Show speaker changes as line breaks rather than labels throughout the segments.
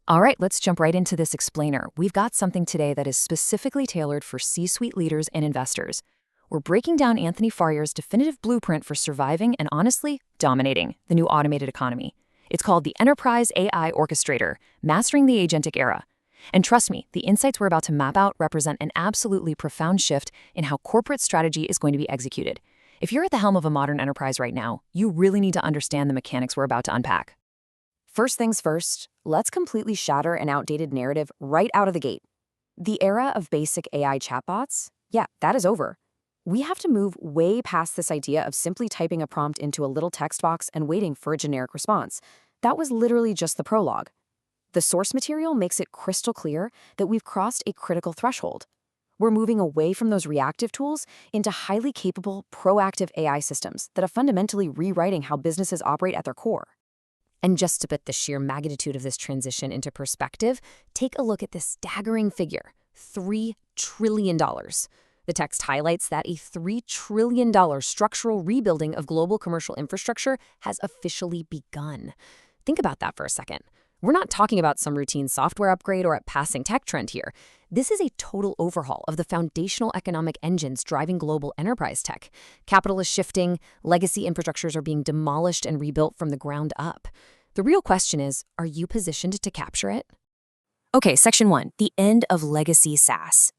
All right, let's jump right into this explainer. We've got something today that is specifically tailored for C-suite leaders and investors. We're breaking down Anthony Farrior's definitive blueprint for surviving and honestly dominating the new automated economy. It's called the Enterprise AI Orchestrator, Mastering the Agentic Era. And trust me, the insights we're about to map out represent an absolutely profound shift in how corporate strategy is going to be executed. If you're at the helm of a modern enterprise right now, you really need to understand the mechanics we're about to unpack. First things first, let's completely shatter an outdated narrative right out of the gate. The era of basic AI chatbots? Yeah, that is over. We have to move way past this idea of simply typing a prompt into a little text box and waiting for a generic response. That was literally just the prologue. The source material makes it crystal clear that we've crossed a critical threshold. We're moving away from those reactive tools into highly capable, proactive AI systems that are fundamentally rewriting how businesses operate at their core. And just to put the sheer magnitude of this transition into perspective, take a look at this staggering figure, $3 trillion. The text highlights that a $3 trillion structural rebuilding of global commercial infrastructure has officially begun. Think about that for a second. We're not talking about some routine software upgrade or a passing tech trend here. This is a total overhaul of the foundational economic engines driving global enterprise tech. Capital is shifting, legacy infrastructures are being demolished and rebuilt from the ground up. The real question is, are you positioned to capture it? Okay, Section 1, the end of legacy SaaS.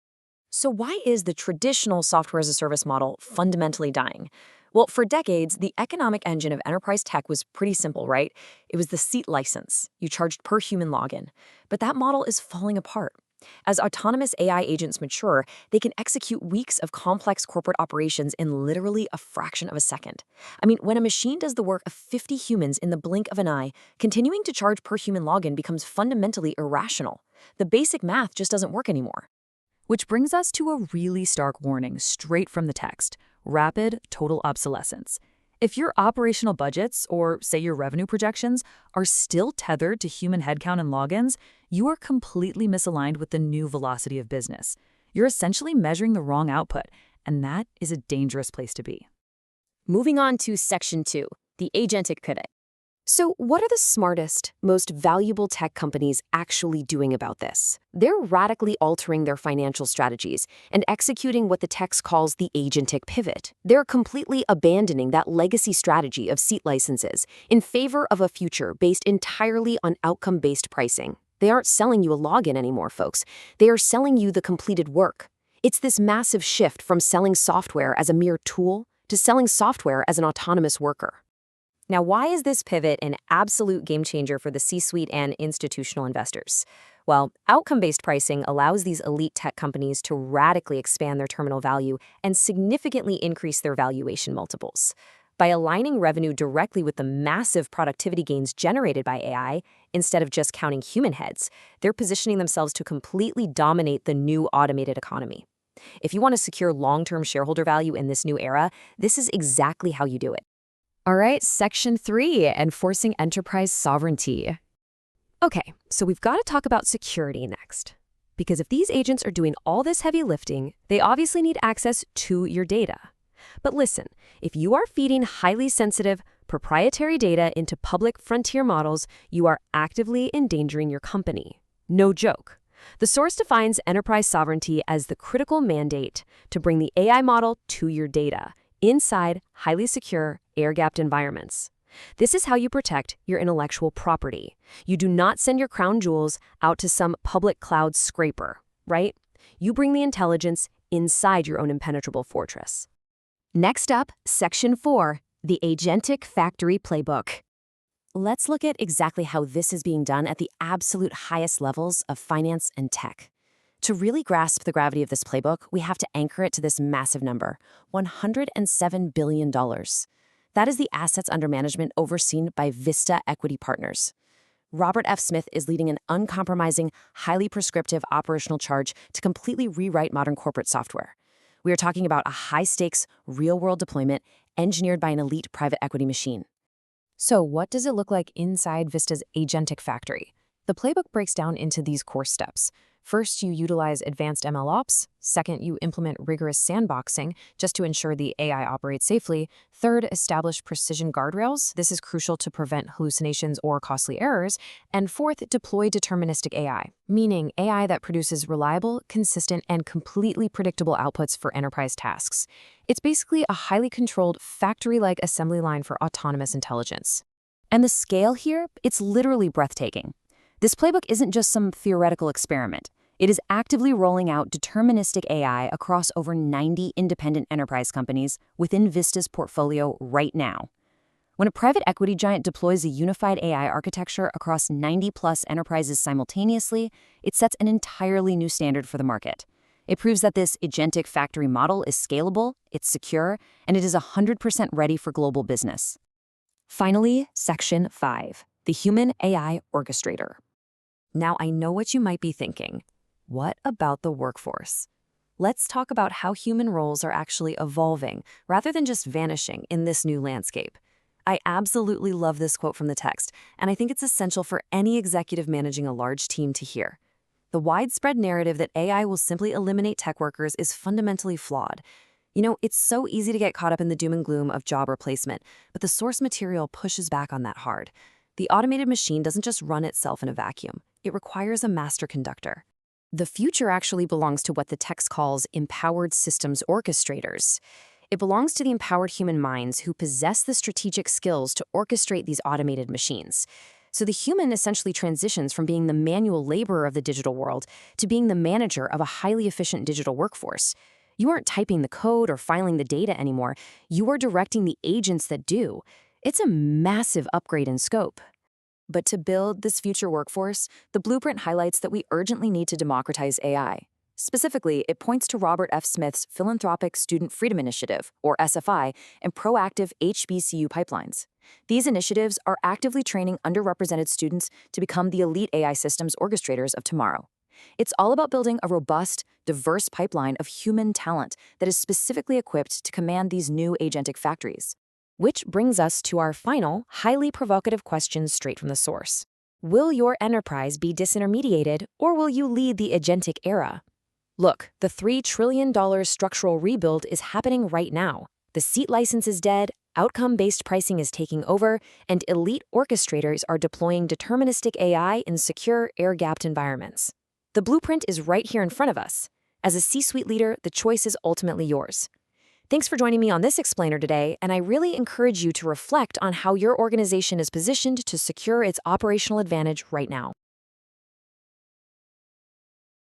So why is the traditional software as a service model fundamentally dying? Well, for decades, the economic engine of enterprise tech was pretty simple, right? It was the seat license. You charged per human login. But that model is falling apart. As autonomous AI agents mature, they can execute weeks of complex corporate operations in literally a fraction of a second. I mean, when a machine does the work of 50 humans in the blink of an eye, continuing to charge per human login becomes fundamentally irrational. The basic math just doesn't work anymore. Which brings us to a really stark warning straight from the text: rapid total obsolescence. If your operational budgets, or say your revenue projections, are still tethered to human headcount and logins, you are completely misaligned with the new velocity of business. You're essentially measuring the wrong output, and that is a dangerous place to be. Moving on to Section 2, the agentic pivot. So what are the smartest, most valuable tech companies actually doing about this? They're radically altering their financial strategies and executing what the text calls the agentic pivot. They're completely abandoning that legacy strategy of seat licenses in favor of a future based entirely on outcome-based pricing. They aren't selling you a login anymore, folks. They are selling you the completed work. It's this massive shift from selling software as a mere tool to selling software as an autonomous worker. Now, why is this pivot an absolute game changer for the C-suite and institutional investors? Well, outcome-based pricing allows these elite tech companies to radically expand their terminal value and significantly increase their valuation multiples. By aligning revenue directly with the massive productivity gains generated by AI, instead of just counting human heads, they're positioning themselves to completely dominate the new automated economy. If you want to secure long-term shareholder value in this new era, this is exactly how you do it. All right, Section 3, enforcing enterprise sovereignty. Okay, so we've got to talk about security next. Because if these agents are doing all this heavy lifting, they obviously need access to your data. But listen, if you are feeding highly sensitive, proprietary data into public frontier models, you are actively endangering your company. No joke. The source defines enterprise sovereignty as the critical mandate to bring the AI model to your data inside highly secure, air-gapped environments. This is how you protect your intellectual property. You do not send your crown jewels out to some public cloud scraper, right? You bring the intelligence inside your own impenetrable fortress. Next up, Section 4, the Agentic Factory Playbook. Let's look at exactly how this is being done at the absolute highest levels of finance and tech. To really grasp the gravity of this playbook, we have to anchor it to this massive number, $107 billion. That is the assets under management overseen by Vista Equity Partners. Robert F. Smith is leading an uncompromising, highly prescriptive operational charge to completely rewrite modern corporate software. We are talking about a high-stakes, real-world deployment engineered by an elite private equity machine. So what does it look like inside Vista's Agentic Factory? The playbook breaks down into these core steps. First, you utilize advanced MLOps. Second, you implement rigorous sandboxing just to ensure the AI operates safely. Third, establish precision guardrails. This is crucial to prevent hallucinations or costly errors. And fourth, deploy deterministic AI, meaning AI that produces reliable, consistent, and completely predictable outputs for enterprise tasks. It's basically a highly controlled, factory-like assembly line for autonomous intelligence. And the scale here, it's literally breathtaking. This playbook isn't just some theoretical experiment. It is actively rolling out deterministic AI across over 90 independent enterprise companies within Vista's portfolio right now. When a private equity giant deploys a unified AI architecture across 90-plus enterprises simultaneously, it sets an entirely new standard for the market. It proves that this Agentic Factory model is scalable, it's secure, and it is 100% ready for global business. Finally, Section 5, the Human AI Orchestrator. Now, I know what you might be thinking. What about the workforce? Let's talk about how human roles are actually evolving rather than just vanishing in this new landscape. I absolutely love this quote from the text, and I think it's essential for any executive managing a large team to hear. The widespread narrative that AI will simply eliminate tech workers is fundamentally flawed. It's so easy to get caught up in the doom and gloom of job replacement, but the source material pushes back on that hard. The automated machine doesn't just run itself in a vacuum. It requires a master conductor. The future actually belongs to what the text calls empowered systems orchestrators. It belongs to the empowered human minds who possess the strategic skills to orchestrate these automated machines. So the human essentially transitions from being the manual laborer of the digital world to being the manager of a highly efficient digital workforce. You aren't typing the code or filing the data anymore. You are directing the agents that do. It's a massive upgrade in scope. But to build this future workforce, the blueprint highlights that we urgently need to democratize AI. Specifically, it points to Robert F. Smith's Philanthropic Student Freedom Initiative, or SFI, and proactive HBCU pipelines. These initiatives are actively training underrepresented students to become the elite AI systems orchestrators of tomorrow. It's all about building a robust, diverse pipeline of human talent that is specifically equipped to command these new agentic factories. Which brings us to our final, highly provocative question straight from the source. Will your enterprise be disintermediated, or will you lead the agentic era? Look, the $3 trillion structural rebuild is happening right now. The seat license is dead, outcome-based pricing is taking over, and elite orchestrators are deploying deterministic AI in secure, air-gapped environments. The blueprint is right here in front of us. As a C-suite leader, the choice is ultimately yours. Thanks for joining me on this explainer today, and I really encourage you to reflect on how your organization is positioned to secure its operational advantage right now.